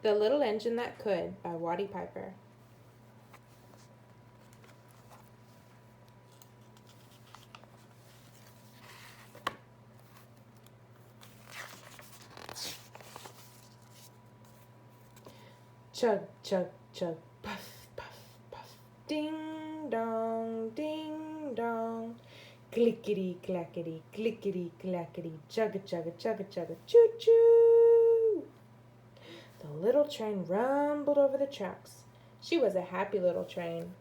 The Little Engine That Could by Watty Piper. Chug, chug, chug, puff, puff, puff. Ding dong, ding dong. Clickety, clackety, clickety, clackety. Chugga, chugga, chugga, chugga, choo choo. The little train rumbled over the tracks. She was a happy little train,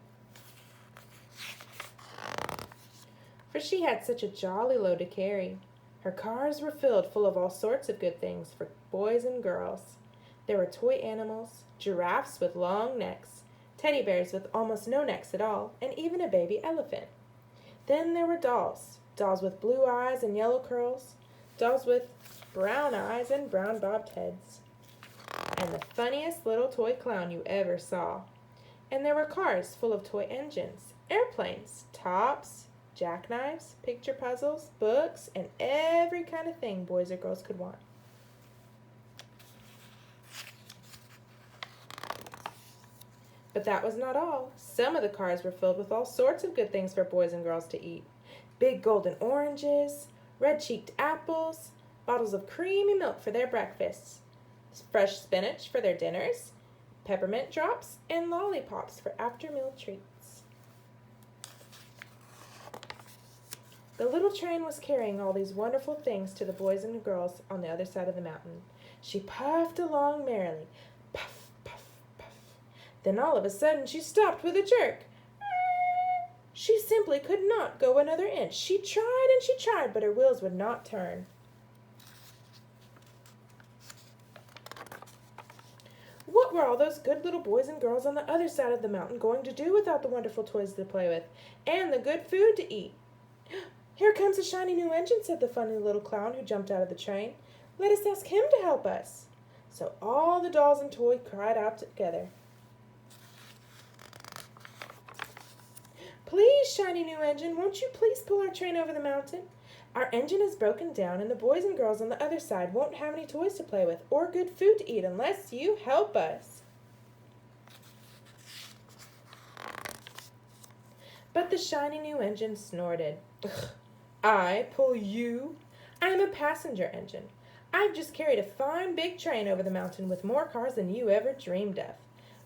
for she had such a jolly load to carry. Her cars were filled full of all sorts of good things for boys and girls. There were toy animals, giraffes with long necks, teddy bears with almost no necks at all, and even a baby elephant. Then there were dolls, dolls with blue eyes and yellow curls, dolls with brown eyes and brown bobbed heads, and the funniest little toy clown you ever saw. And there were cars full of toy engines, airplanes, tops, jackknives, picture puzzles, books, and every kind of thing boys or girls could want. But that was not all. Some of the cars were filled with all sorts of good things for boys and girls to eat. Big golden oranges, red-cheeked apples, bottles of creamy milk for their breakfasts, fresh spinach for their dinners, peppermint drops, and lollipops for after-meal treats. The little train was carrying all these wonderful things to the boys and girls on the other side of the mountain. She puffed along merrily. Puff, puff, puff. Then all of a sudden she stopped with a jerk. She simply could not go another inch. She tried and she tried, but her wheels would not turn. What were all those good little boys and girls on the other side of the mountain going to do without the wonderful toys to play with and the good food to eat? "Here comes a shiny new engine," said the funny little clown who jumped out of the train. "Let us ask him to help us." So all the dolls and toys cried out together, "Please, shiny new engine, won't you please pull our train over the mountain? Our engine is broken down and the boys and girls on the other side won't have any toys to play with or good food to eat unless you help us." But the shiny new engine snorted. "I pull you? I am a passenger engine. I've just carried a fine big train over the mountain with more cars than you ever dreamed of.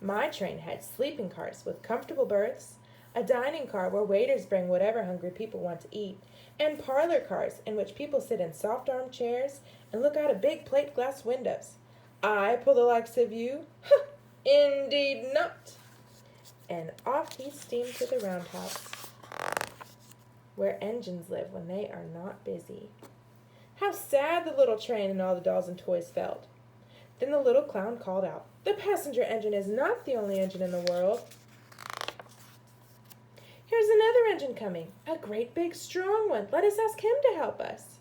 My train had sleeping cars with comfortable berths, a dining car where waiters bring whatever hungry people want to eat, and parlor cars in which people sit in soft armchairs and look out of big plate glass windows. I pull the likes of you? Huh, indeed not." And off he steamed to the roundhouse, where engines live when they are not busy. How sad the little train and all the dolls and toys felt. Then the little clown called out, "The passenger engine is not the only engine in the world. Here's another engine coming, a great big strong one. Let us ask him to help us."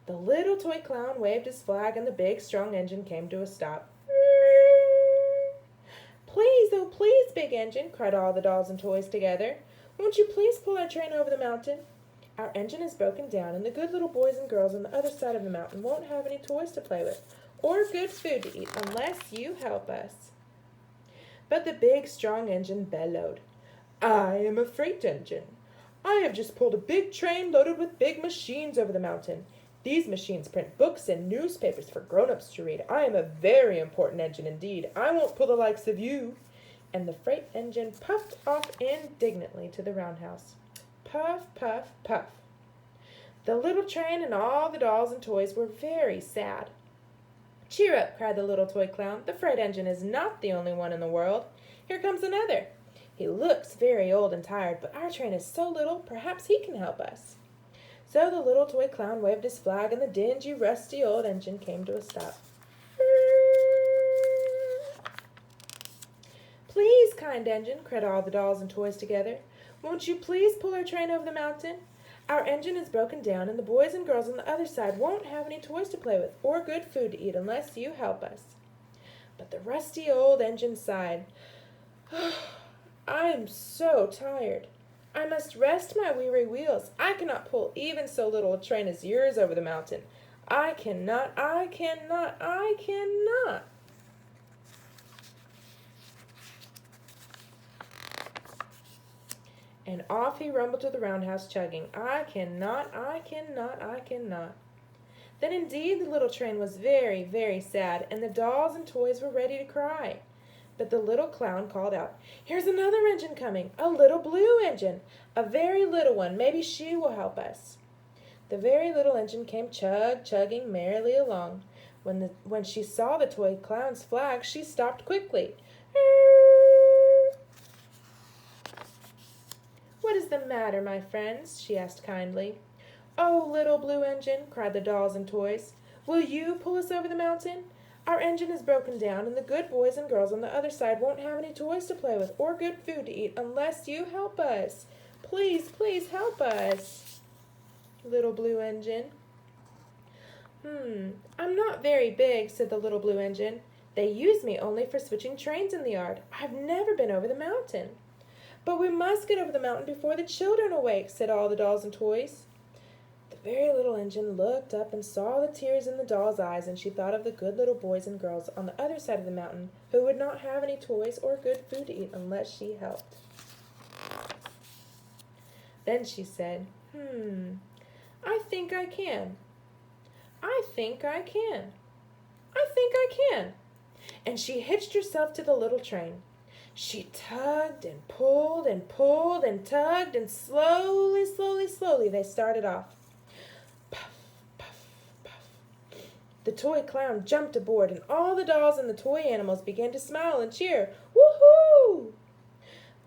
The little toy clown waved his flag and the big strong engine came to a stop. "Please, oh please, big engine," cried all the dolls and toys together. "Won't you please pull our train over the mountain? Our engine is broken down and the good little boys and girls on the other side of the mountain won't have any toys to play with or good food to eat unless you help us." But the big strong engine bellowed, "I am a freight engine. I have just pulled a big train loaded with big machines over the mountain. These machines print books and newspapers for grown-ups to read. I am a very important engine indeed. I won't pull the likes of you." And the freight engine puffed off indignantly to the roundhouse. Puff, puff, puff. The little train and all the dolls and toys were very sad. "Cheer up," cried the little toy clown. "The freight engine is not the only one in the world. Here comes another. He looks very old and tired, but our train is so little, perhaps he can help us." So the little toy clown waved his flag and the dingy, rusty old engine came to a stop. "Please, kind engine," cried all the dolls and toys together, "won't you please pull our train over the mountain? Our engine is broken down and the boys and girls on the other side won't have any toys to play with or good food to eat unless you help us." But the rusty old engine sighed. "I am so tired. I must rest my weary wheels. I cannot pull even so little a train as yours over the mountain. I cannot, I cannot, I cannot." off he rumbled to the roundhouse, chugging, I cannot, I cannot, I cannot. Then indeed the little train was very, very sad, and the dolls and toys were ready to cry. But the little clown called out, Here's another engine coming, a little blue engine, a very little one. Maybe she will help us. The very little engine came chugging merrily along. When she saw the toy clown's flag, she stopped quickly. What is the matter, my friends? She asked kindly. Oh, little blue engine, cried the dolls and toys, will you pull us over the mountain? Our engine is broken down, and the good boys and girls on the other side won't have any toys to play with or good food to eat unless you help us. Please, please help us, little blue engine. I'm not very big, said the little blue engine. They use me only for switching trains in the yard. I've never been over the mountain. But we must get over the mountain before the children awake, said all the dolls and toys. The very little engine looked up and saw the tears in the doll's eyes, and she thought of the good little boys and girls on the other side of the mountain who would not have any toys or good food to eat unless she helped. Then she said, I think I can. I think I can. I think I can. And she hitched herself to the little train. She tugged and pulled and pulled and tugged, and slowly, slowly, slowly they started off. Puff, puff, puff. The toy clown jumped aboard, and all the dolls and the toy animals began to smile and cheer. Woohoo!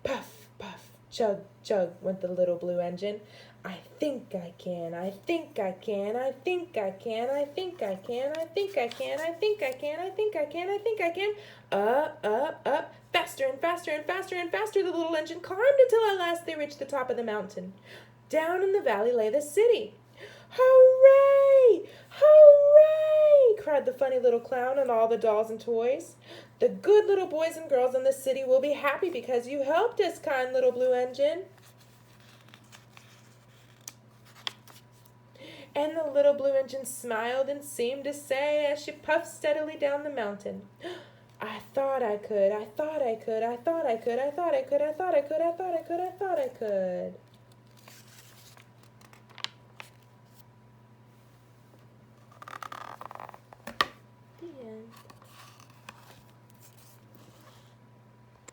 Puff, puff, chug, chug went the little blue engine. I think I can, I think I can, I think I can, I think I can, I think I can, I think I can, I think I can, I think I can. Up, up, up, faster and faster and faster and faster the little engine climbed until at last they reached the top of the mountain. Down in the valley lay the city. Hooray! Hooray! Cried the funny little clown and all the dolls and toys. The good little boys and girls in the city will be happy because you helped us, kind little blue engine. And the little blue engine smiled and seemed to say as she puffed steadily down the mountain, I thought I could, I thought I could, I thought I could, I thought I could, I thought I could, I thought I could, I thought I could.